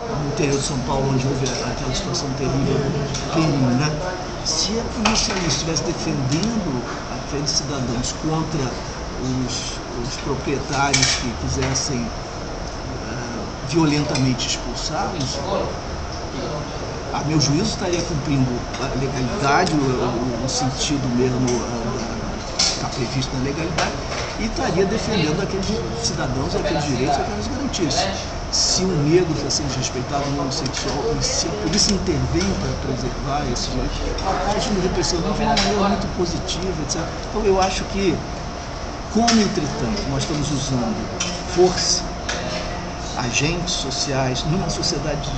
no interior de São Paulo, onde houve aquela situação terrível do crime, né? Se a polícia estivesse defendendo aqueles cidadãos contra os proprietários que quisessem violentamente expulsá-los, a meu juízo estaria cumprindo a legalidade, o sentido mesmo que está previsto na legalidade, e estaria defendendo aqueles cidadãos, aqueles direitos, aquelas garantias. Se um negro está sendo desrespeitado, um homossexual, e se a polícia intervém para preservar esse direito, a regime repressivo de uma maneira muito positiva, etc. Então eu acho que, como entretanto nós estamos usando força, agentes sociais, numa sociedade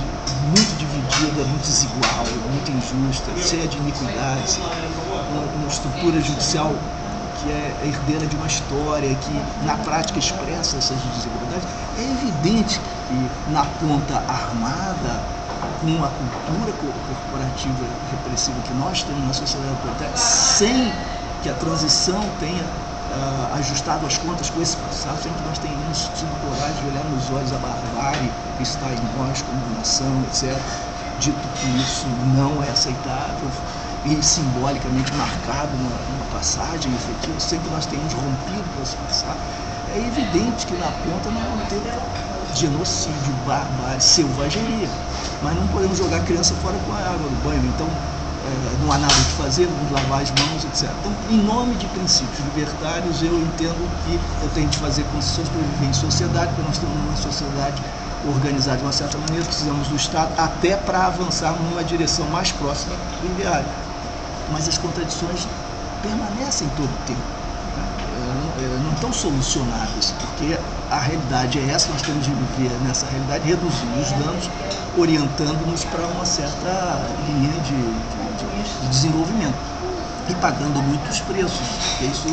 muito dividida, muito desigual, muito injusta, cheia de iniquidades, uma estrutura judicial que é herdeira de uma história que na prática expressa essas desigualdades, é evidente que na ponta armada, com a cultura corporativa repressiva que nós temos na sociedade atual, sem que a transição tenha ajustado as contas com esse passado, sem que nós tenhamos tido coragem de olhar nos olhos a barbárie que está em nós como nação, etc., dito que isso não é aceitável e simbolicamente marcado numa passagem efetiva, sem que nós tenhamos rompido com esse passado, é evidente que na ponta nós vamos ter genocídio, barbárie, selvageria, mas não podemos jogar a criança fora com a água do banho. Então não há nada de fazer, vamos lavar as mãos, etc. Então, em nome de princípios libertários, eu entendo que eu tenho de fazer concessões para viver em sociedade, porque nós estamos numa sociedade organizada de uma certa maneira, precisamos do Estado até para avançar numa direção mais próxima do ideário. Mas as contradições permanecem todo o tempo, não estão solucionadas, porque a realidade é essa, nós temos de viver nessa realidade, reduzindo os danos, orientando-nos para uma certa linha de desenvolvimento e pagando muitos preços, porque isso,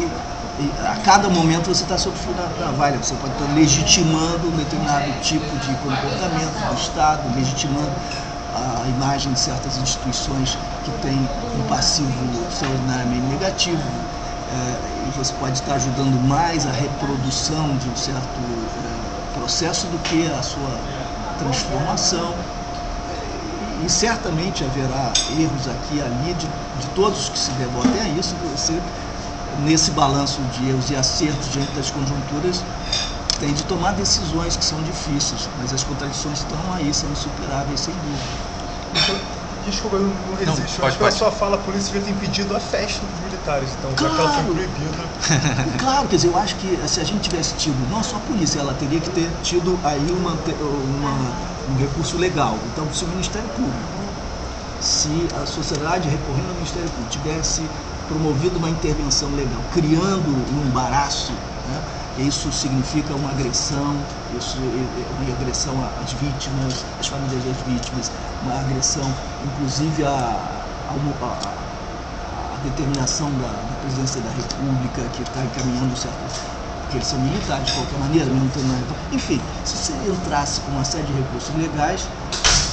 a cada momento você está sob fio da navalha, você pode estar legitimando um determinado tipo de comportamento do Estado, legitimando a imagem de certas instituições que têm um passivo extraordinariamente negativo, e você pode estar ajudando mais a reprodução de um certo processo do que a sua transformação. E certamente haverá erros aqui e ali de todos que se devotem a isso. Você, nesse balanço de erros e acertos diante das conjunturas, tem de tomar decisões que são difíceis, mas as contradições estão aí, são insuperáveis, sem dúvida. Então, desculpa, não resisto. Acho que a sua fala, a polícia devia ter impedido a festa dos militares, então, já que ela foi proibida. Claro, quer dizer, eu acho que se a gente tivesse tido, não só a polícia, ela teria que ter tido aí um recurso legal. Então, se o Ministério Público, se a sociedade recorrendo ao Ministério Público tivesse promovido uma intervenção legal, criando um embaraço, né? Isso significa uma agressão, uma agressão às vítimas, às famílias das vítimas, uma agressão, inclusive a determinação da presidência da República, que está encaminhando certas, porque eles são militares de qualquer maneira, enfim, se você entrasse com uma série de recursos legais,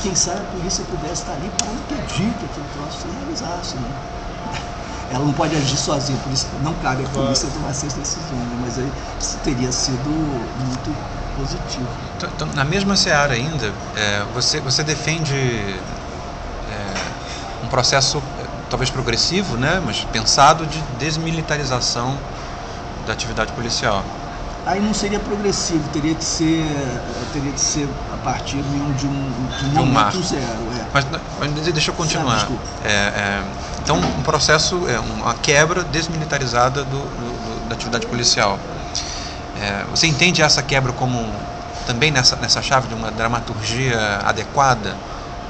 quem sabe a polícia pudesse estar ali para impedir que aquele troço se realizasse, né? Ela não pode agir sozinha, por isso não cabe à polícia tomar essas decisões, né? Mas aí isso teria sido muito positivo. Então, na mesma seara ainda, você defende um processo talvez progressivo, né, mas pensado de desmilitarização da atividade policial. Aí não seria progressivo, teria de ser a partir de um momento zero. Mas deixa eu continuar. Então, um processo, uma quebra desmilitarizada da atividade policial. Você entende essa quebra como também nessa chave de uma dramaturgia adequada,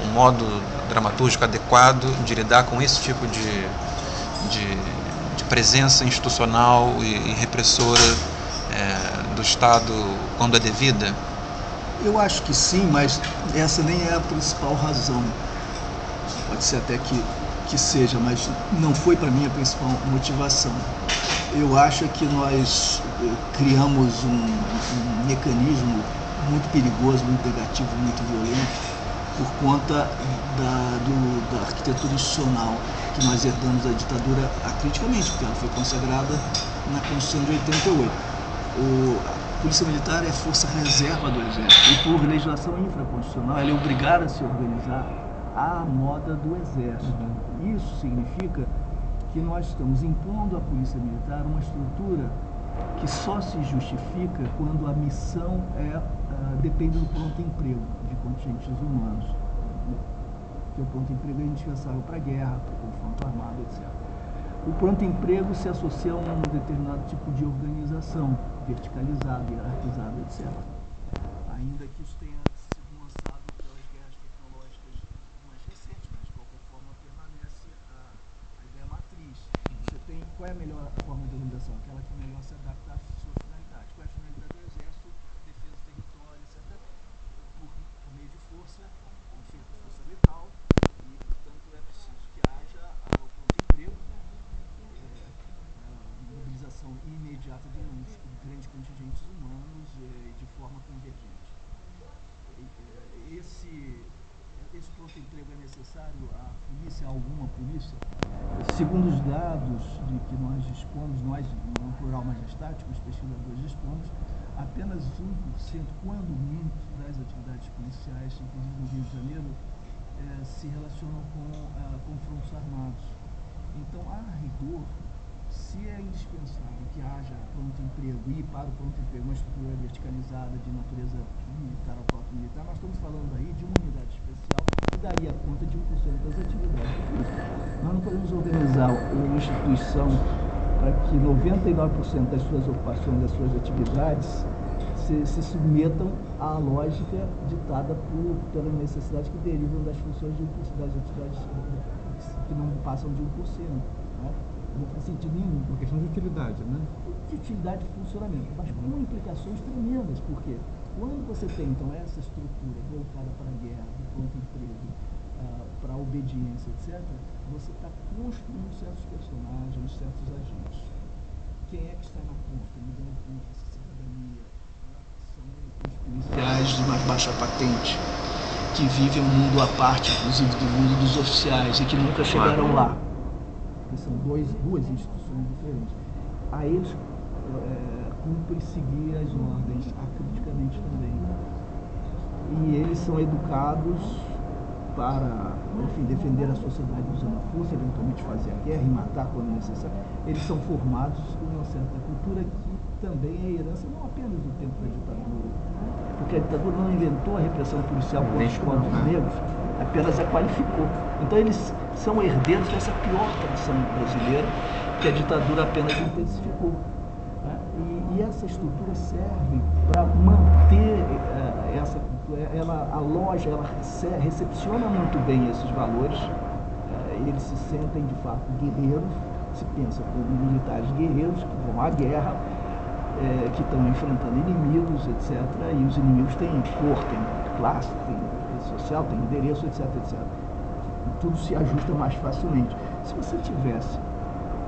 um modo dramatúrgico adequado de lidar com esse tipo de presença institucional e repressora do Estado quando é devida? Eu acho que sim, mas essa nem é a principal razão. Pode ser até que seja, mas não foi para mim a principal motivação. Eu acho que nós criamos um mecanismo muito perigoso, muito negativo, muito violento, por conta da arquitetura institucional que nós herdamos da ditadura acriticamente, porque ela foi consagrada na Constituição de 88. Polícia Militar é a força reserva do Exército e, por legislação infraconstitucional, ela é obrigada a se organizar à moda do Exército. Isso significa que nós estamos impondo à Polícia Militar uma estrutura que só se justifica quando a missão depende do pronto emprego de contingentes humanos. Porque o pronto emprego é indispensável para a guerra, para o confronto armado, etc. O pronto emprego se associa a um determinado tipo de organização, verticalizada, hierarquizada, etc. Ainda que isso tenha sido lançado pelas guerras tecnológicas mais recentes, mas de qualquer forma permanece a ideia matriz. Você tem qual é a melhor forma de organização? Aquela que melhor se adapta à sua finalidade. Qual é a finalidade do Exército? Defesa do território, etc. Por meio de força, com efeito de força letal, e portanto é preciso que haja o pronto emprego, mobilização imediata de grandes contingentes humanos de forma convergente. Esse pronto emprego é necessário à polícia, a alguma polícia? Segundo os dados de que nós dispomos, nós, no plural majestático, os pesquisadores dispomos, apenas 1%, quando muito, das atividades policiais, inclusive no Rio de Janeiro, se relacionam com confrontos armados. Então, a rigor, se é indispensável que haja pronto emprego e para o pronto emprego uma estrutura verticalizada de natureza militar ou cota militar, nós estamos falando aí de uma unidade especial que daria conta de 1% das atividades da polícia. Nós não podemos organizar uma instituição para que 99% das suas ocupações, das suas atividades, se submetam à lógica ditada pela necessidade que derivam das funções de 1%, das atividades que não passam de 1%. Né? Não faz sentido nenhum. Uma questão de utilidade, né? De utilidade e funcionamento, mas com implicações tremendas, porque quando você tem, então, essa estrutura voltada para a guerra, para o pronto emprego, para a obediência, etc., você está construindo certos personagens, certos agentes. Quem é que está na ponta, me dando conta dessa cidadania? São os policiais de mais baixa patente, que vivem um mundo à parte, inclusive do mundo dos oficiais, e que nunca chegaram lá. Que são duas instituições diferentes. A eles cumpre seguir as ordens, acriticamente também. E eles são educados para, enfim, defender a sociedade usando a força, eventualmente fazer a guerra e matar quando necessário. Eles são formados com uma certa cultura que também é herança não apenas do tempo da ditadura, porque a ditadura não inventou a repressão policial contra os povos negros, apenas a qualificou. Então eles são herdeiros dessa pior tradição brasileira que a ditadura apenas intensificou. Né? E essa estrutura serve para manter essa cultura. A loja ela recepciona muito bem esses valores, eles se sentem de fato guerreiros, se pensa como militares guerreiros que vão à guerra, que estão enfrentando inimigos, etc. E os inimigos têm cor, têm classe, têm rede social, têm endereço, etc, etc. E tudo se ajusta mais facilmente. Se você tivesse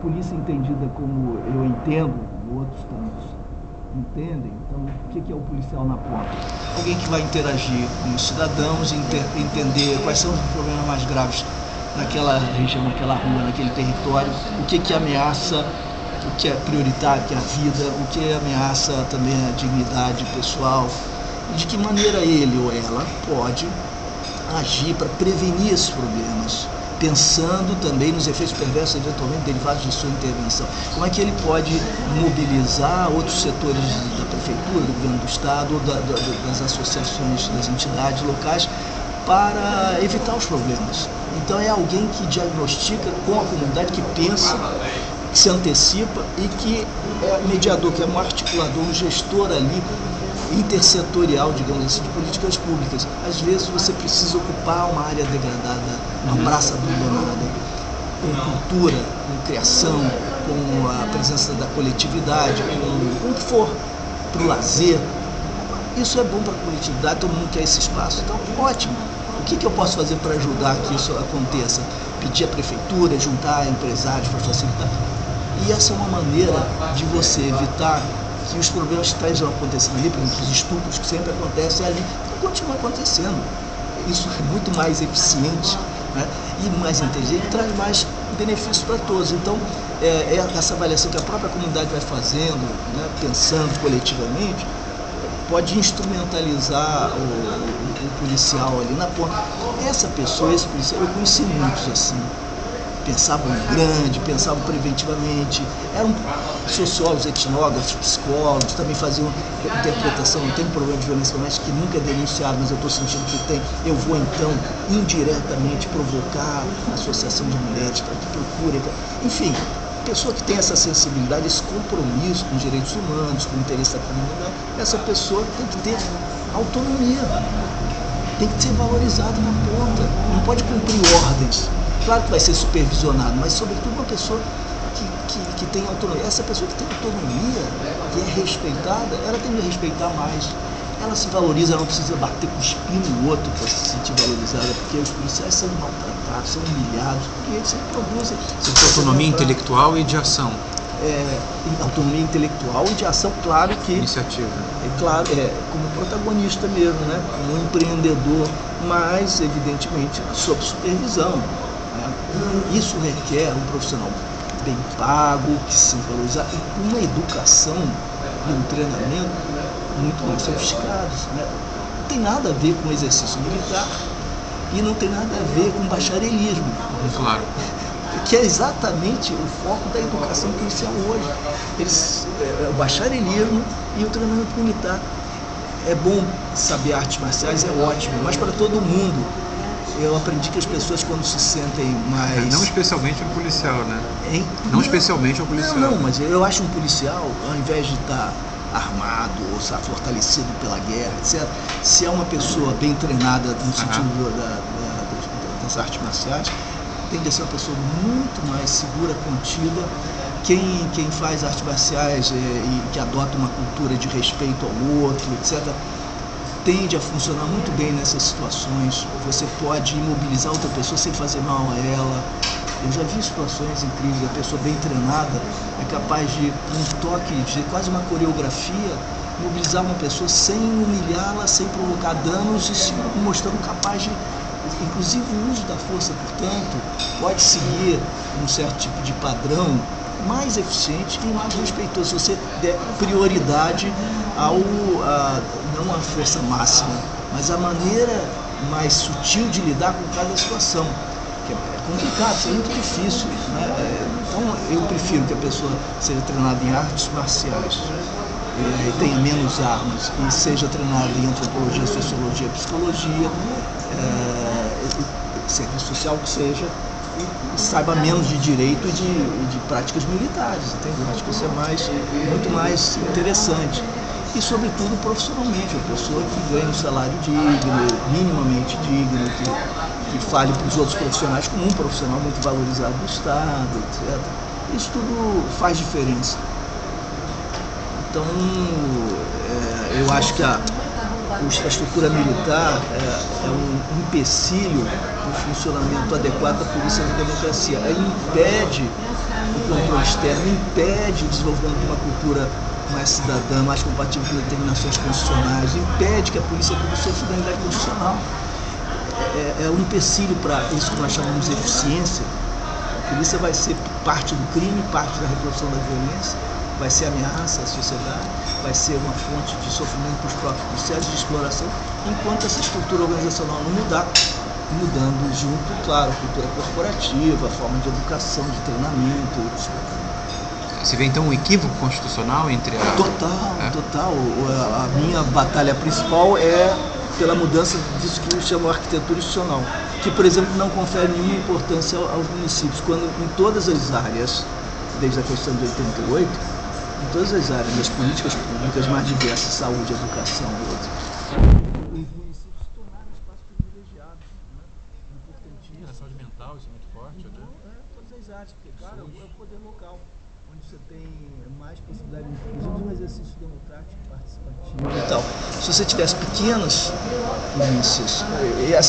polícia entendida como eu entendo, outros tantos entendem, então o que é o policial na ponta? Alguém que vai interagir com os cidadãos, entender quais são os problemas mais graves naquela região, naquela rua, naquele território, o que ameaça, o que é prioritário, que é a vida, o que ameaça também a dignidade pessoal, e de que maneira ele ou ela pode agir para prevenir esses problemas, pensando também nos efeitos perversos eventualmente derivados de sua intervenção. Como é que ele pode mobilizar outros setores da prefeitura, do governo do estado, das associações, das entidades locais para evitar os problemas. Então é alguém que diagnostica com a comunidade, que pensa, que se antecipa e que é mediador, que é um articulador, um gestor ali intersetorial, digamos assim, de políticas públicas. Às vezes você precisa ocupar uma área degradada, uma praça abandonada, com cultura, com criação, com a presença da coletividade, com o que for, para o lazer. Isso é bom para a coletividade, todo mundo quer esse espaço. Então, ótimo. O que eu posso fazer para ajudar que isso aconteça? Pedir à prefeitura, juntar empresários para facilitar. E essa é uma maneira de você evitar que os problemas que estão acontecendo ali, por exemplo, os estupros que sempre acontecem ali, continuam acontecendo. Isso é muito mais eficiente, né, e mais inteligente, e traz mais benefícios para todos. Então, essa avaliação que a própria comunidade vai fazendo, né, pensando coletivamente, pode instrumentalizar o policial ali na ponta. Esse policial, eu conheci muitos assim. Pensavam grande, pensavam preventivamente, eram sociólogos, etnógrafos, psicólogos, também faziam interpretação. Eu tenho problema de violência doméstica que nunca é denunciado, mas eu estou sentindo que tem. Eu vou então indiretamente provocar a associação de mulheres para que procurem. Enfim, pessoa que tem essa sensibilidade, esse compromisso com os direitos humanos, com o interesse da comunidade, essa pessoa tem que ter autonomia, tem que ser valorizada na ponta, não pode cumprir ordens. Claro que vai ser supervisionado, mas sobretudo uma pessoa que tem autonomia. Essa pessoa que tem autonomia, que é respeitada, ela tem que respeitar mais. Ela se valoriza, ela não precisa bater com o espinho no outro para se sentir valorizada, porque os policiais são maltratados, são humilhados, porque eles sempre produzem. Você tem autonomia intelectual e de ação. Autonomia intelectual e de ação, claro que... Iniciativa. Claro, como protagonista mesmo, né? Como empreendedor, mas, evidentemente, sob supervisão. Isso requer um profissional bem pago, que se valorizar, e com uma educação e um treinamento muito mais sofisticados. Né? Não tem nada a ver com exercício militar e não tem nada a ver com bacharelismo. Claro. Que é exatamente o foco da educação policial hoje. O bacharelismo e o treinamento militar. É bom saber artes marciais, é ótimo, mas para todo mundo. Eu aprendi que as pessoas, quando se sentem mais... Não especialmente um policial, né? Não especialmente um policial. Não, mas eu acho um policial, ao invés de estar armado ou estar fortalecido pela guerra, etc., se é uma pessoa bem treinada no sentido das artes marciais, tem que ser uma pessoa muito mais segura, contida. Quem faz artes marciais e que adota uma cultura de respeito ao outro, etc., tende a funcionar muito bem nessas situações. Você pode imobilizar outra pessoa sem fazer mal a ela. Eu já vi situações incríveis, a pessoa bem treinada é capaz de, com um toque, de quase uma coreografia, mobilizar uma pessoa sem humilhá-la, sem provocar danos e se mostrando capaz de, inclusive o uso da força, portanto, pode seguir um certo tipo de padrão mais eficiente e mais respeitoso, se você der prioridade não à força máxima, mas à maneira mais sutil de lidar com cada situação. Que é complicado, isso é muito difícil. Né? Então eu prefiro que a pessoa seja treinada em artes marciais, tenha menos armas e seja treinada em antropologia, sociologia, psicologia, serviço social que seja, e saiba menos de direito e de práticas militares, entendeu? Acho que isso é muito mais interessante. E, sobretudo, profissionalmente, a pessoa que ganha um salário digno, minimamente digno, que fale para os outros profissionais como um profissional muito valorizado do Estado, etc. Isso tudo faz diferença. Então, eu acho que a estrutura militar é um empecilho no funcionamento adequado da polícia na democracia. Ela impede o controle externo, impede o desenvolvimento de uma cultura mais cidadã, mais compatível com determinações constitucionais, impede que a polícia cumpra sua finalidade constitucional. É um empecilho para isso que nós chamamos de eficiência. A polícia vai ser parte do crime, parte da reprodução da violência, vai ser ameaça à sociedade, vai ser uma fonte de sofrimento para os próprios policiais, de exploração, enquanto essa estrutura organizacional não mudar, mudando junto, claro, a cultura corporativa, a forma de educação, de treinamento, etc. Você vê então um equívoco constitucional entre a... Total. A minha batalha principal é pela mudança disso que chamam arquitetura institucional, que, por exemplo, não confere nenhuma importância aos municípios, quando em todas as áreas, desde a Constituição de 88, em todas as áreas das políticas públicas mais diversas, saúde, educação e outras, os municípios se tornaram espaços privilegiados, né? Importantíssimo. A saúde mental, isso é muito forte, né? Todas as áreas, porque, cara, é o poder local, onde você tem mais possibilidade, inclusive, de um exercício democrático, participativo e tal. Se você tivesse pequenas polícias,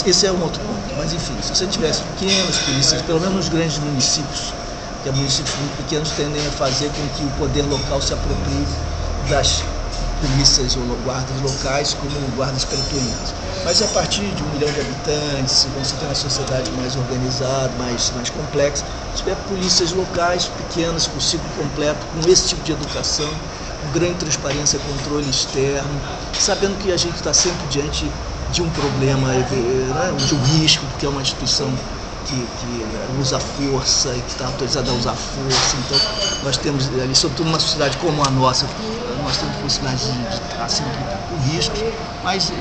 esse é um outro ponto, mas enfim, se você tivesse pequenas polícias, pelo menos nos grandes municípios, porque municípios muito pequenos tendem a fazer com que o poder local se aproprie das polícias ou guardas locais como guardas pretorianas. Mas a partir de 1 milhão de habitantes, quando você tem uma sociedade mais organizada, mais complexa, se tiver polícias locais pequenas, com ciclo completo, com esse tipo de educação, grande transparência, controle externo, sabendo que a gente está sempre diante de um problema, né, de um risco, porque é uma instituição que usa força e que está autorizada a usar força. Então, nós temos ali, sobretudo numa sociedade como a nossa, nós temos possibilidade de estar sempre com riscos, mas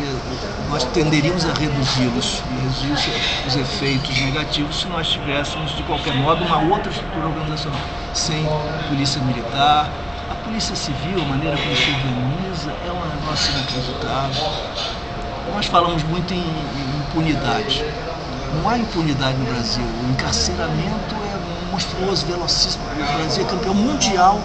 nós tenderíamos a reduzi-los e reduzir os efeitos negativos se nós tivéssemos, de qualquer modo, uma outra estrutura organizacional, sem polícia militar. A polícia civil, a maneira como se organiza, é um negócio inacreditável. Nós falamos muito em impunidade. Não há impunidade no Brasil. O encarceramento é monstruoso, velocíssimo. O Brasil é campeão mundial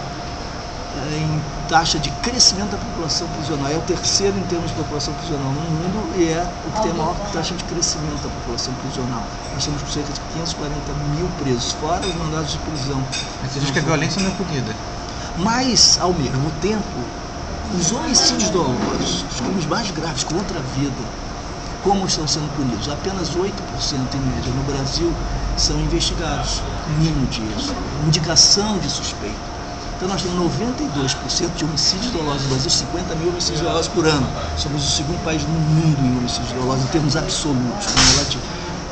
em taxa de crescimento da população prisional. É o terceiro em termos de população prisional no mundo e é o que tem a maior taxa de crescimento da população prisional. Nós temos cerca de 540 mil presos, fora os mandados de prisão. Mas você diz que a violência não é punida. Mas, ao mesmo tempo, os homicídios dolosos, os crimes mais graves contra a vida, como estão sendo punidos? Apenas 8% em média no Brasil são investigados, mínimo disso, indicação de suspeito. Então nós temos 92% de homicídios dolosos no Brasil, 50 mil homicídios dolosos por ano. Somos o segundo país no mundo em homicídios dolosos, em termos absolutos, relativos.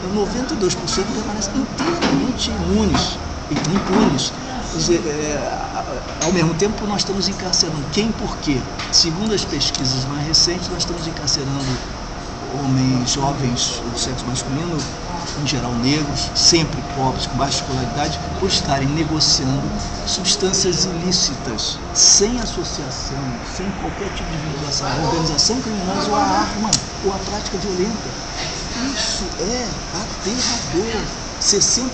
Então 92% permanecem inteiramente impunes. Quer dizer, ao mesmo tempo nós estamos encarcerando quem e por quê? Segundo as pesquisas mais recentes, nós estamos encarcerando homens jovens do sexo masculino, em geral negros, sempre pobres, com baixa escolaridade, por estarem negociando substâncias ilícitas, sem associação, sem qualquer tipo de vinculação à organização criminosa ou à arma, ou à prática violenta. Isso é aterrador. 60%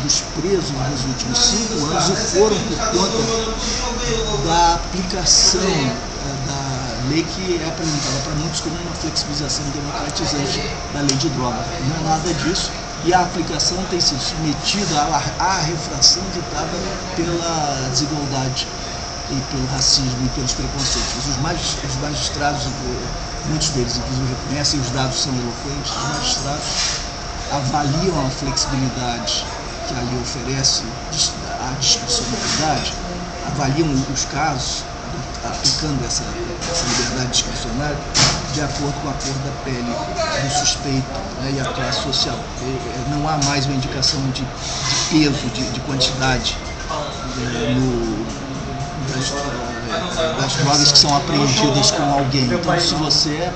dos presos nos últimos 5 anos o foram por conta da aplicação da lei que é apresentada para muitos como uma flexibilização democratizante da lei de droga. Não é nada disso. E a aplicação tem sido submetida à refração ditada pela desigualdade e pelo racismo e pelos preconceitos. Os magistrados, muitos deles inclusive reconhecem, os dados são eloquentes, os magistrados avaliam a flexibilidade que a lei oferece, a discricionalidade, avaliam os casos, aplicando essa liberdade discricionária de acordo com a cor da pele do suspeito, né, e a classe social. Não há mais uma indicação de peso, de quantidade das drogas que são apreendidas com alguém. Então, se você é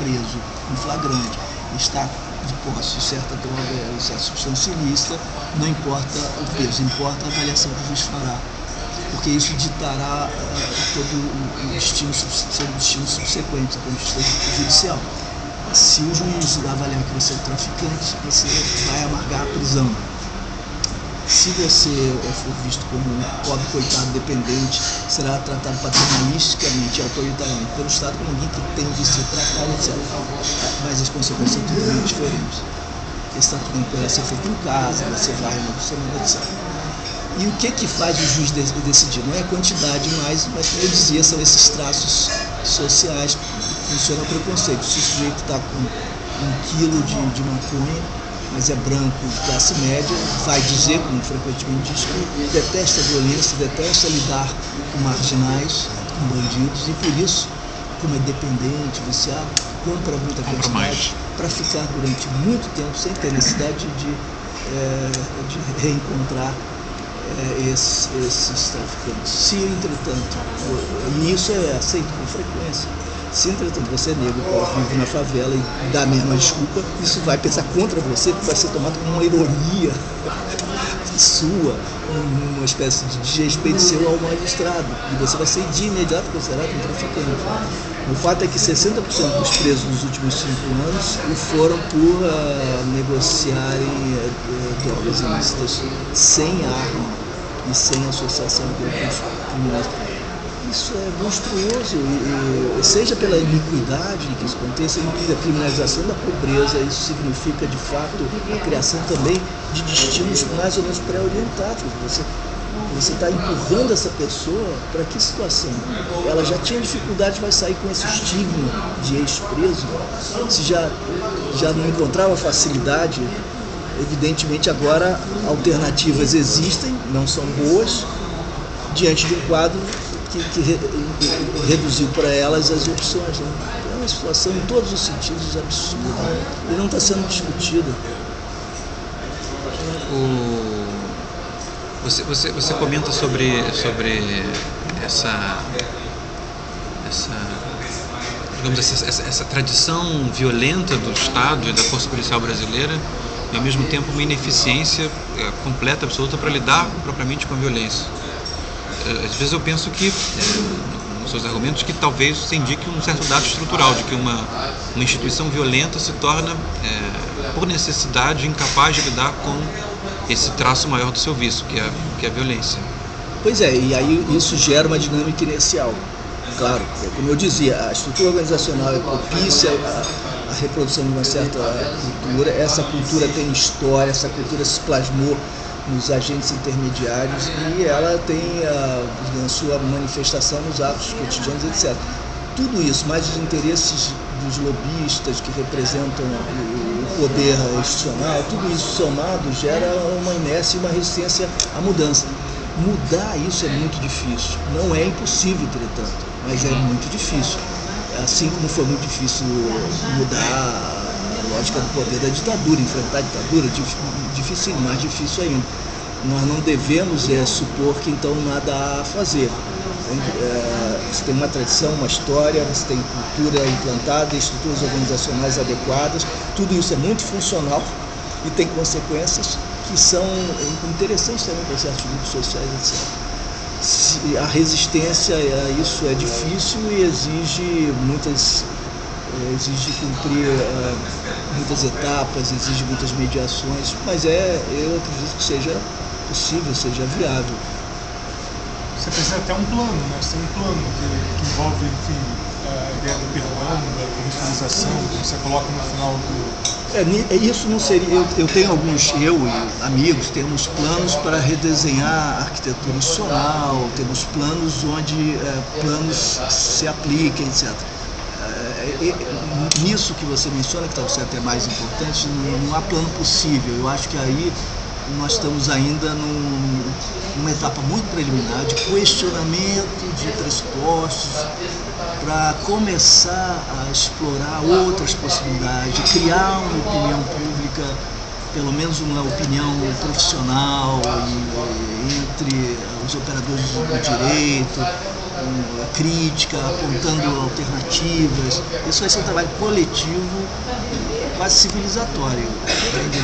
preso em flagrante, está de posse de certa droga, certa substância ilícita, não importa o peso, importa a avaliação que o juiz fará, porque isso ditará todo o destino subsequente da justiça judicial. Se o juiz avaliar que você é um traficante, você vai amargar a prisão. Se você for visto como um pobre coitado dependente, será tratado paternalisticamente e autoritariamente pelo Estado como alguém que tem de ser tratado, etc. Mas as consequências são totalmente diferentes. Esse tratamento poderá ser feito em casa, você vai no semana, etc. E o que faz o juiz decidir? Não é a quantidade mais, mas como eu dizia, são esses traços sociais que funcionam o preconceito. Se o sujeito está com 1 quilo de maconha, mas é branco, de classe média, vai dizer, como frequentemente diz, que detesta a violência, detesta lidar com marginais, com bandidos, e por isso, como é dependente, viciado, compra muita quantidade para ficar durante muito tempo sem ter necessidade de reencontrar esses traficantes. Se, entretanto, e isso é aceito com frequência, se, entretanto, você é negro, vive na favela e dá a mesma desculpa, isso vai pensar contra você, vai ser tomado como uma ironia sua, uma espécie de desrespeito seu ao magistrado, e você vai ser de imediato considerado um traficante. O fato é que 60% dos presos nos últimos 5 anos foram por negociarem drogas ilícitas sem arma e sem associação com grupos criminosos. Isso é monstruoso, e seja pela iniquidade que isso aconteça, a criminalização da pobreza, isso significa de fato a criação também de destinos mais ou menos pré-orientados. Você está empurrando essa pessoa para que situação? Ela já tinha dificuldade, vai sair com esse estigma de ex-preso, se já não encontrava facilidade. Evidentemente agora alternativas existem, não são boas, diante de um quadro reduziu para elas as opções. Né? É uma situação, em todos os sentidos, absurda. E não está sendo discutida. Você comenta sobre digamos, essa tradição violenta do Estado e da Força Policial brasileira e, ao mesmo tempo, uma ineficiência completa, absoluta, para lidar propriamente com a violência. Às vezes eu penso que, nos seus argumentos, que talvez se indique um certo dado estrutural, de que uma instituição violenta se torna, por necessidade, incapaz de lidar com esse traço maior do seu vício, que é a violência. Pois é, e aí isso gera uma dinâmica inercial. Claro, como eu dizia, a estrutura organizacional é propícia à reprodução de uma certa cultura. Essa cultura tem história, essa cultura se plasmou nos agentes intermediários e ela tem a sua manifestação nos atos cotidianos, etc. Tudo isso, mais os interesses dos lobistas que representam o poder institucional, tudo isso somado gera uma inércia e uma resistência à mudança. Mudar isso é muito difícil. Não é impossível, entretanto, mas é muito difícil. Assim como foi muito difícil mudar a lógica do poder da ditadura, enfrentar a ditadura, difícil, mais difícil ainda. Nós não devemos supor que então nada há a fazer. Você tem uma tradição, uma história, você tem cultura implantada, estruturas organizacionais adequadas, tudo isso é muito funcional e tem consequências que são interessantes também para certos grupos sociais, etc. A resistência a isso é difícil e exige cumprir muitas etapas, exige muitas mediações, mas eu acredito que seja possível, seja viável. Você precisa até um plano, né? Você tem um plano que envolve, enfim, a ideia do perdão, da revitalização, que você coloca no final do... Isso não seria... Eu tenho eu e amigos, temos planos para redesenhar a arquitetura institucional, temos planos onde planos se apliquem, etc. Nisso que você menciona, que talvez seja até mais importante, não há plano possível. Eu acho que aí nós estamos ainda numa etapa muito preliminar de questionamento de pressupostos para começar a explorar outras possibilidades, de criar uma opinião pública, pelo menos uma opinião profissional entre os operadores do direito, crítica, apontando alternativas. Isso vai ser um trabalho coletivo, quase civilizatório.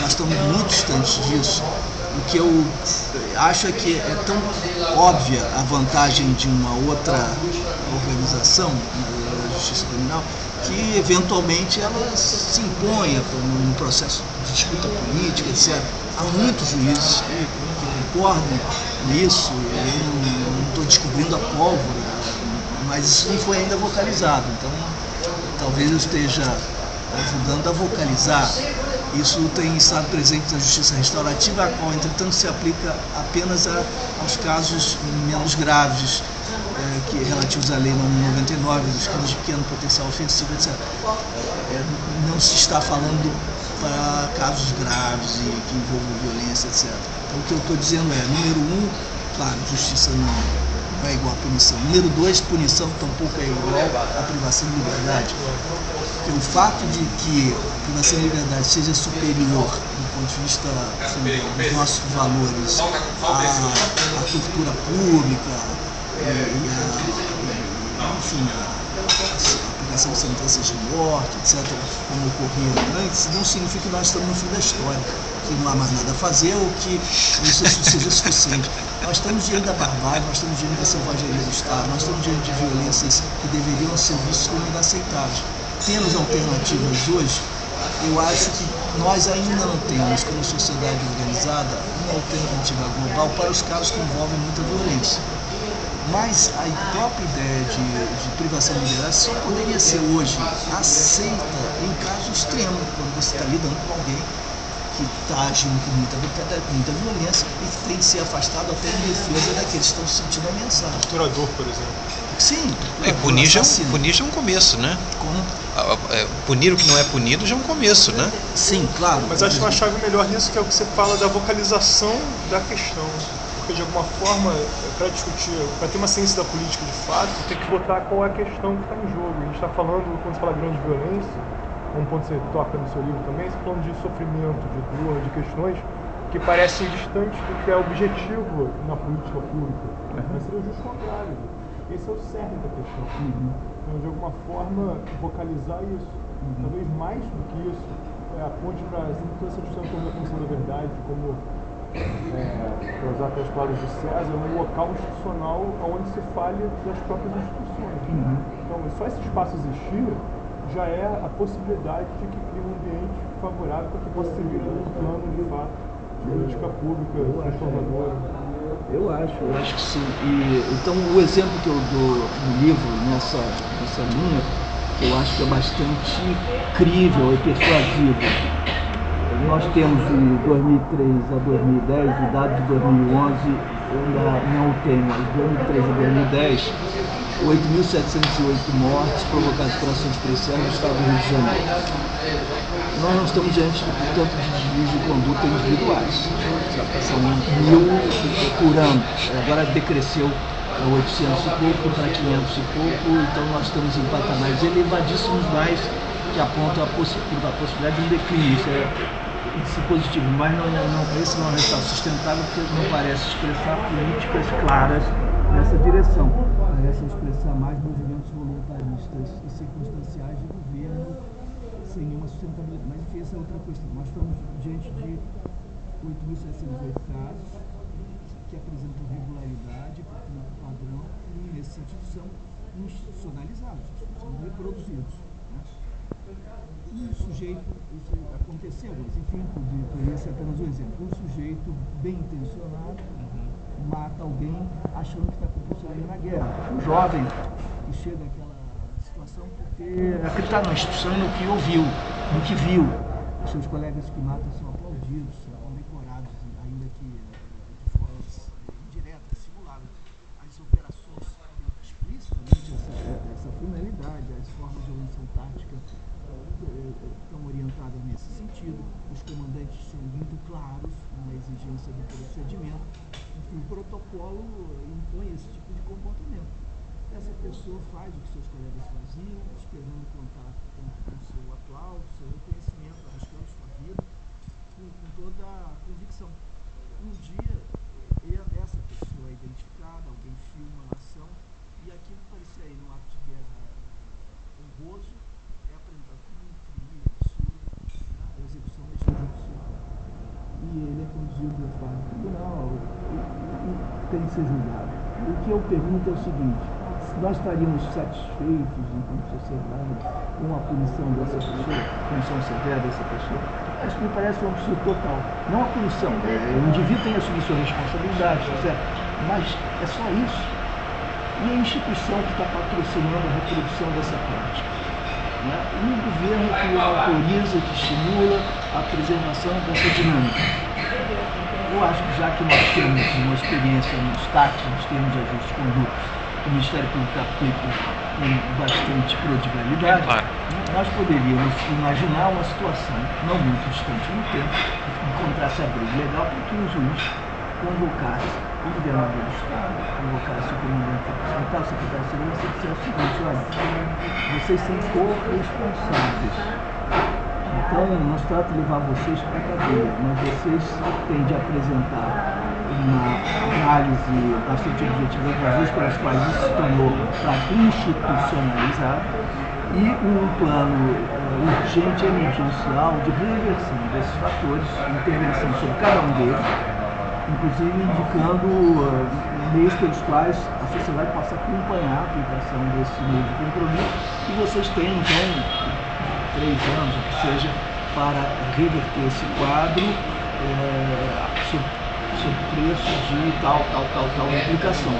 Nós estamos muito distantes disso. O que eu acho é que é tão óbvia a vantagem de uma outra organização, a justiça criminal, que eventualmente ela se imponha num processo de disputa política, etc. Há muitos juízes que concordam nisso, eu não estou descobrindo a pólvora, mas isso não foi ainda vocalizado, então talvez eu esteja ajudando a vocalizar. Isso tem estado presente na justiça restaurativa, a qual, entretanto, se aplica apenas aos casos menos graves, relativos à Lei 99, dos crimes de pequeno potencial ofensivo, etc. Não se está falando para casos graves e que envolvam violência, etc. Então, o que eu estou dizendo é, número 1, claro, justiça não é igual à punição. Número 2, punição tampouco é igual à privação de liberdade. Porque o fato de que a privação de liberdade seja superior, do ponto de vista dos nossos valores, à tortura pública enfim, a aplicação de sentenças de morte, etc., como ocorria antes, não significa que nós estamos no fim da história, que não há mais nada a fazer ou que isso seja suficiente. Nós estamos diante da barbárie, nós estamos diante da selvageria do Estado, nós estamos diante de violências que deveriam ser vistas como inaceitáveis. Temos alternativas hoje? Eu acho que nós ainda não temos, como sociedade organizada, uma alternativa global para os casos que envolvem muita violência. Mas a própria ideia de privação de liberdade só poderia ser hoje aceita em caso extremo, quando você está lidando com alguém que está agindo com muita violência e que tem que ser afastado até em defesa daqueles que estão se sentindo ameaçados. Torturador, por exemplo. Sim. Punir já é um começo, né? Como? Punir o que não é punido já é um começo, né? Sim, claro. Mas acho que uma chave melhor nisso que é o que você fala da vocalização da questão. porque de alguma forma, para discutir, para ter uma ciência da política de fato, tem que botar qual é a questão que está em jogo. A gente está falando, quando você fala de grande violência, um ponto que você toca no seu livro também, você está falando de sofrimento, de dor, de questões que parecem distantes do que é objetivo na política pública. Mas seria justo o contrário. Esse é o cerne da questão. Então, de alguma forma, vocalizar isso. Talvez mais do que isso, a ponte para toda essa discussão sobre a função da verdade, como, para usar aquelas palavras de César, um local institucional onde se fale das próprias instituições. Então, só esse espaço existir já é a possibilidade de que crie um ambiente favorável para que possa servir um plano, de fato, de política pública transformadora. Eu acho que sim. Então, o exemplo que eu dou no livro, nessa linha, eu acho que é bastante crível e persuasivo. Nós temos de 2003 a 2010, o dado de 2011 eu ainda não tenho, mas de 2003 a 2010, 8.708 mortes provocadas por ações policiais no estado do Rio de Janeiro. Nós não estamos diante, portanto, de desvios de conduta individuais. São 1.000 por ano. Agora decresceu 800 e pouco para 500 e pouco, então nós estamos em patamares elevadíssimos mais que apontam a possibilidade de um declínio. Isso é positivo, mas esse não está sustentável porque não parece expressar políticas claras nessa direção. Parece expressar mais movimentos voluntaristas e circunstanciais de governo sem nenhuma sustentabilidade. Mas enfim, essa é outra questão. Nós estamos diante de 8.708 casos que apresentam regularidade, portanto padrão, e nesse sentido são institucionalizados, são reproduzidos. Um sujeito, isso aconteceu, mas enfim, esse é apenas um exemplo. Um sujeito bem intencionado mata alguém achando que está compulsando na guerra. Um jovem que chega àquela situação porque acreditar na instituição e no que ouviu, no que viu. Os seus colegas que matam são aplaudidos, são condecorados, ainda que de forma indireta, simulada. As operações explicitamente essa finalidade, as formas de organização tática estão orientadas nesse sentido. Os comandantes são muito claros na exigência do procedimento. Enfim, o protocolo impõe esse tipo de comportamento. Essa pessoa faz o que seus colegas faziam, esperando contar com o seu aplauso, seu reconhecimento, arriscando sua vida, com toda a convicção. Um dia, essa pessoa é identificada, alguém filma a ação, e aquilo que parecia aí no ato de guerra honroso é apresentado como um crime absurdo, a execução da extrajudicial. E ele é conduzido para o tribunal e tem que ser julgado. O que eu pergunto é o seguinte: nós estaríamos satisfeitos enquanto sociedade com a punição dessa pessoa, punição severa dessa pessoa? Isso me parece um absurdo total. Não a punição, o indivíduo tem que assumir sua responsabilidade, tá certo? Mas é só isso. E a instituição que está patrocinando a reprodução dessa prática? E o governo que autoriza, que estimula a preservação dessa dinâmica? Eu acho que já que nós temos uma experiência nos TAC, nos termos de ajuste de condutas, o Ministério Público aplica com bastante prodigalidade, nós poderíamos imaginar uma situação não muito distante no tempo, encontrar-se abrigo legal para que um juiz convocasse o governador do Estado, convocasse o comandante central, o secretário de segurança, e dissesse o seguinte: olha, vocês são corresponsáveis. Então, não se trata de levar vocês para a cadeia, mas vocês têm de apresentar uma análise bastante objetiva das razões pelas quais isso se tornou institucionalizado e um plano urgente e emergencial de reversão desses fatores, intervenção sobre cada um deles, inclusive indicando meios pelos quais a sociedade possa acompanhar a aplicação desse meio de compromisso, e vocês têm, então, 3 anos, o que seja, para reverter esse quadro sob preço de tal implicação.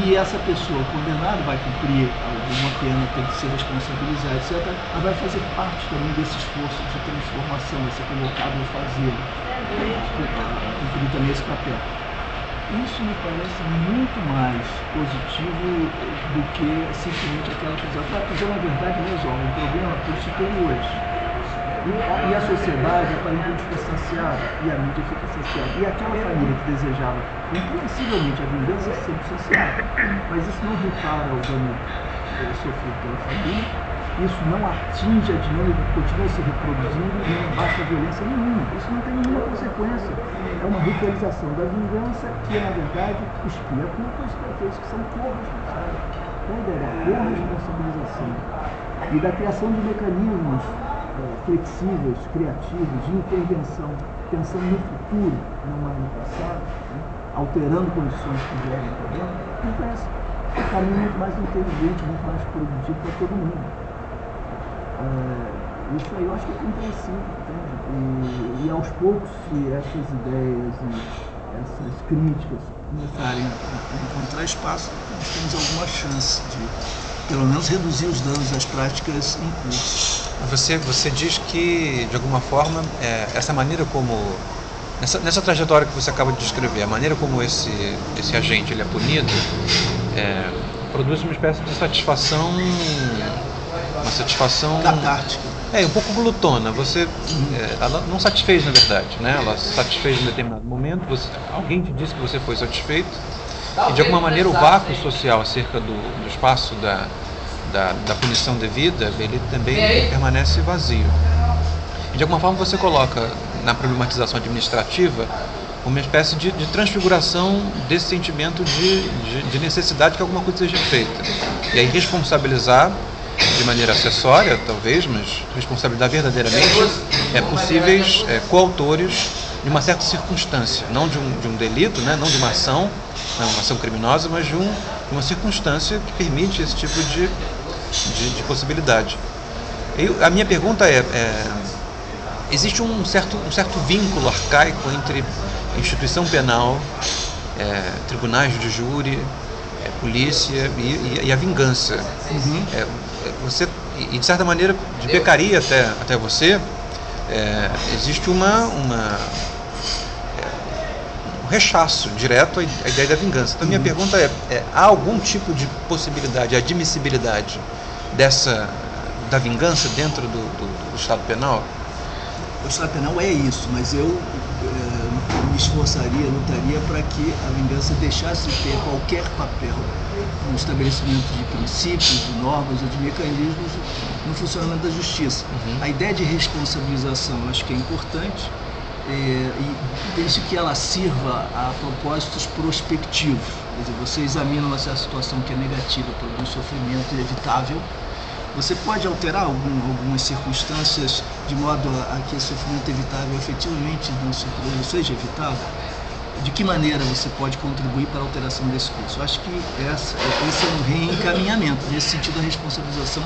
E essa pessoa condenada vai cumprir alguma pena, tem que ser responsabilizada, etc. Mas vai fazer parte também desse esforço de transformação, vai ser convocado a fazer, cumprir também esse papel. Isso me parece muito mais positivo do que simplesmente aquela prisão. A prisão, na verdade, resolve um problema por superiores. E a sociedade aparentemente distanciada, e a mídia fica associada. E aquela família que desejava compreensivelmente a vingança sempre associada, mas isso não repara o dano sofrido pela família, isso não atinge a dinâmica que continua se reproduzindo e não basta violência nenhuma. Isso não tem nenhuma consequência. É uma ritualização da vingança que, na verdade, expia culpas daqueles que são corresponsáveis. Então, a ideia da corresponsabilização e da criação de mecanismos flexíveis, criativos, de intervenção, pensando no futuro, não mais no passado, né? Alterando condições que geram problema, me parece um caminho muito mais inteligente, muito mais produtivo para todo mundo. Isso aí eu acho que é compreensível, entende? E aos poucos, se essas ideias e essas críticas começarem a encontrar espaço, nós temos alguma chance de, pelo menos, reduzir os danos das práticas em curso. Você diz que, de alguma forma, essa maneira como... Nessa trajetória que você acaba de descrever, a maneira como esse agente ele é punido produz uma espécie de satisfação... Uma satisfação... catártica. Um pouco glutona. Ela não satisfez, na verdade, né? Ela satisfez em determinado momento, alguém te disse que você foi satisfeito, e de alguma maneira o vácuo social acerca do espaço da punição devida, ele também permanece vazio. E de alguma forma você coloca na problematização administrativa uma espécie de transfiguração desse sentimento de necessidade que alguma coisa seja feita. E aí responsabilizar de maneira acessória, talvez, mas responsabilizar verdadeiramente possíveis coautores de uma certa circunstância, não de um delito, né? Não de uma ação criminosa, mas de uma circunstância que permite esse tipo de possibilidade. A minha pergunta existe um certo vínculo arcaico entre instituição penal, tribunais de júri, polícia e a vingança. Você, e de certa maneira, de pecaria até você, existe um rechaço direto à ideia da vingança. Então, minha pergunta há algum tipo de possibilidade, admissibilidade da vingança dentro do Estado Penal? O Estado Penal é isso, mas eu me esforçaria, lutaria para que a vingança deixasse de ter qualquer papel no estabelecimento de princípios, de normas ou de mecanismos no funcionamento da justiça. A ideia de responsabilização eu acho que é importante, e desde que ela sirva a propósitos prospectivos. Quer dizer, você examina uma certa situação que é negativa, produz sofrimento evitável. Você pode alterar algumas circunstâncias de modo a que esse sofrimento evitável efetivamente não seja evitável? De que maneira você pode contribuir para a alteração desse curso? Eu acho que esse é um reencaminhamento. Nesse sentido, a responsabilização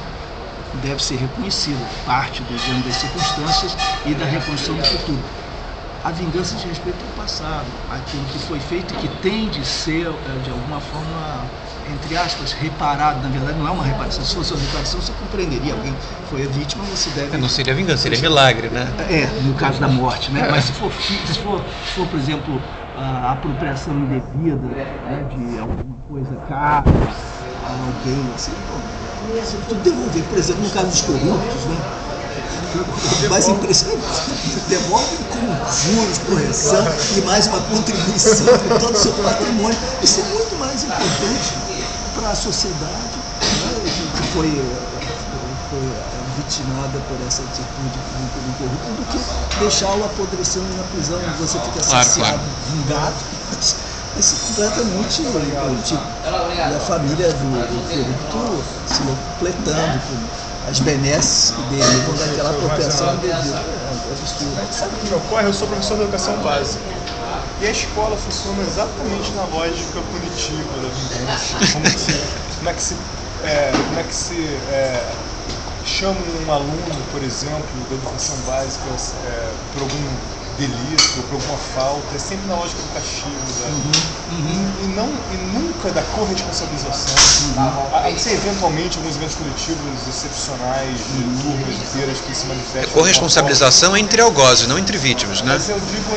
deve ser reconhecida, parte do exame das circunstâncias e da reconstrução do futuro. A vingança diz respeito ao passado, aquilo que foi feito e que tem de ser, de alguma forma, entre aspas, reparado. Na verdade, não é uma reparação. Se fosse uma reparação, você compreenderia. Alguém foi a vítima, você deve... Não seria vingança, seria milagre, né? No caso da morte, né? Mas se for, por exemplo, a apropriação indevida, né, de alguma coisa cara a alguém, assim, tudo devolver. Por exemplo, no caso dos corruptos, né? O mais impressionante, devolve com juros, correção e mais uma contribuição de todo o seu patrimônio. Isso é muito mais importante para a sociedade, né, que foi vitimada por essa atitude do corrupto, do que deixá-lo apodrecendo na prisão, onde você fica saciado, vingado. Isso é completamente improdutível. E a família do corrupto se completando com as benesses que derivam daquela apropriação indevida. Sabe o que me ocorre? Eu sou professor de educação básica. E a escola funciona exatamente na lógica punitiva da vingança. Como é que se chama um aluno, por exemplo, da educação básica por algum delito ou por alguma falta, é sempre na lógica do castigo, e nunca da corresponsabilização. A não ser eventualmente alguns eventos coletivos excepcionais, de turmas inteiras que se manifestam. A corresponsabilização é entre algozes, não entre vítimas, né? Mas eu digo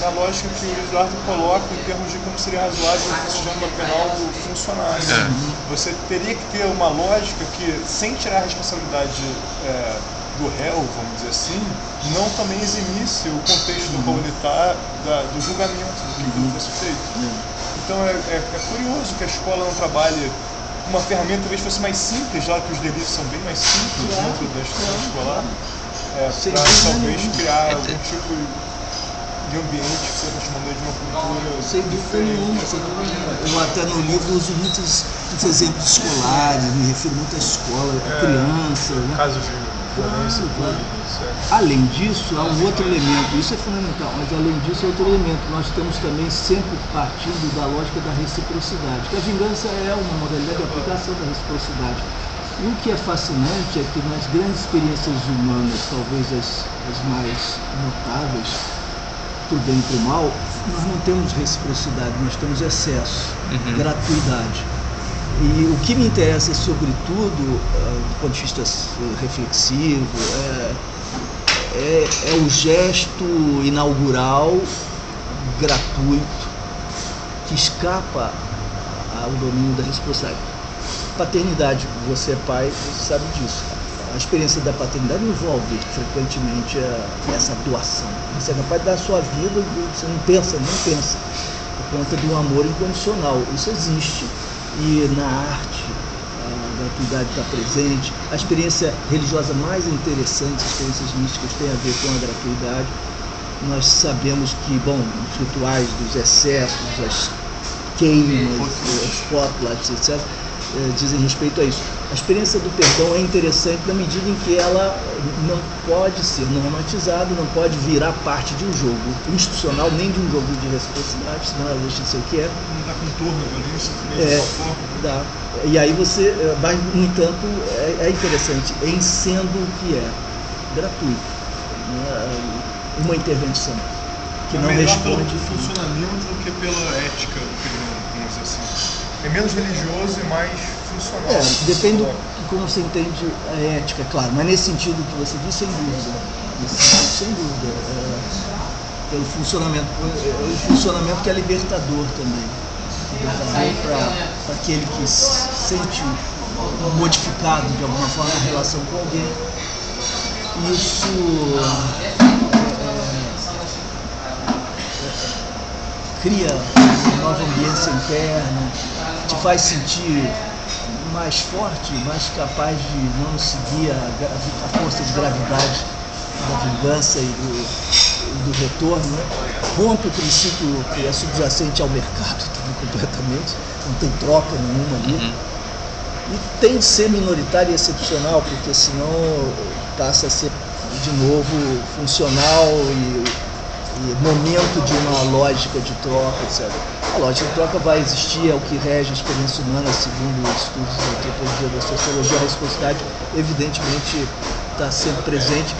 na lógica que o Eduardo coloca em termos de como seria razoável o sistema penal funcionar. Você teria que ter uma lógica que, sem tirar a responsabilidade do réu, vamos dizer assim, não também eximisse o contexto do qual ele está do julgamento do que aquilo fosse feito. Então é curioso que a escola não trabalhe uma ferramenta talvez fosse mais simples, já que os delitos são bem mais simples dentro da instituição escolar, para talvez criar algum tipo de ambiente que você está chamando de uma cultura. Sem dúvida nenhuma, sem dúvida nenhuma. Eu até no livro uso muitos exemplos escolares, me refiro muito à escola, à criança. Né? Casos de violência, Além disso, há um outro elemento, isso é fundamental, mas além disso, outro elemento, nós estamos também sempre partindo da lógica da reciprocidade, que a vingança é uma modalidade de aplicação da reciprocidade. E o que é fascinante é que nas grandes experiências humanas, talvez as mais notáveis, pro bem e pro mal, nós não temos reciprocidade, nós temos excesso, gratuidade. E o que me interessa, sobretudo, do ponto de vista reflexivo, é o gesto inaugural, gratuito, que escapa ao domínio da reciprocidade. Paternidade, você é pai, você sabe disso. A experiência da paternidade envolve frequentemente essa doação. Você é capaz de dar a sua vida, você não pensa, por conta de um amor incondicional. Isso existe. E na arte, a gratuidade está presente. A experiência religiosa mais interessante, as experiências místicas, tem a ver com a gratuidade. Nós sabemos que, os rituais dos excessos, as queimas, os potlatch, etc., dizem respeito a isso. A experiência do perdão é interessante na medida em que ela não pode ser normatizada, não pode virar parte de um jogo institucional, nem de um jogo de reciprocidade, senão ela deixa de ser o que é. Não dá contorno à violência, dá. E aí você, mas, no entanto, é interessante, em sendo o que é gratuito, uma intervenção que não responde pelo funcionamento do que pela ética do perdão, vamos dizer assim. É menos religioso e mais funcional. Depende de como você entende a ética, claro, mas nesse sentido que você disse, sem dúvida. Sem dúvida. Pelo funcionamento. O funcionamento que é libertador também. Libertador para aquele que se sente modificado de alguma forma na relação com alguém. Isso cria uma nova ambiência interna, te faz sentir mais forte, mais capaz de não seguir a força de gravidade da vingança e do retorno, né? Rompe o princípio que é subjacente ao mercado completamente, não tem troca nenhuma ali. E tem de ser minoritário e excepcional, porque senão passa a ser de novo funcional e momento de uma lógica de troca, etc. A lógica de troca vai existir, é o que rege a experiência humana, segundo os estudos da antropologia e da sociologia. A reciprocidade, evidentemente, está sempre presente,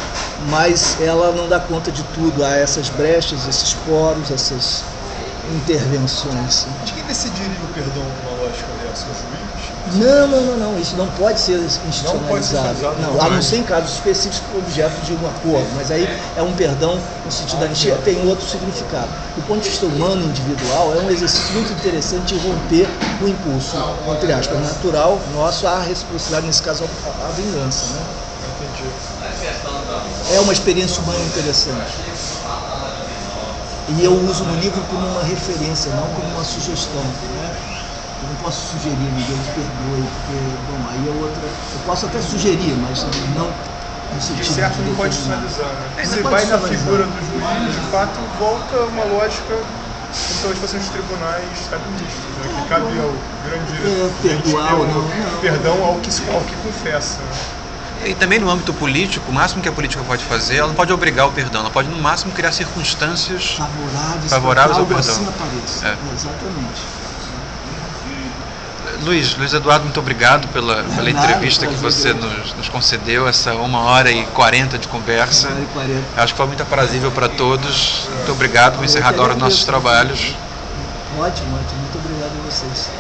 mas ela não dá conta de tudo. Há essas brechas, esses poros, essas intervenções. De quem decidiria o perdão numa lógica dessa? O juiz? Não, isso não pode ser institucionalizado. Não pode ser institucionalizado, não, a não ser em casos específicos objeto de um acordo, mas aí é um perdão no sentido da anistia, tem outro significado. Do ponto de vista humano individual, é um exercício muito interessante de romper o impulso, entre aspas, natural nosso à reciprocidade, nesse caso à vingança. Né? Entendi. É uma experiência humana interessante. E eu uso no livro como uma referência, não como uma sugestão. Né? Eu não posso sugerir ninguém me perdoe, porque, aí é outra. Eu posso até sugerir, mas não no sentido de certo não pode institucionalizar, né? Você vai na figura do juiz, de fato, volta uma lógica, como talvez fossem os tribunais calvinistas, né? Que cabe ao grande perdoar ou não. Perdão ao que confessa. E também no âmbito político, o máximo que a política pode fazer, ela não pode obrigar o perdão, ela pode no máximo criar circunstâncias favoráveis ao perdão. Assim apareça. Exatamente. Luiz Eduardo, muito obrigado pela entrevista que você nos concedeu, essa 1h40 de conversa. 1h40. Acho que foi muito aprazível para todos. Muito obrigado. Vou encerrar agora os nossos trabalhos. Ótimo. Muito obrigado a vocês.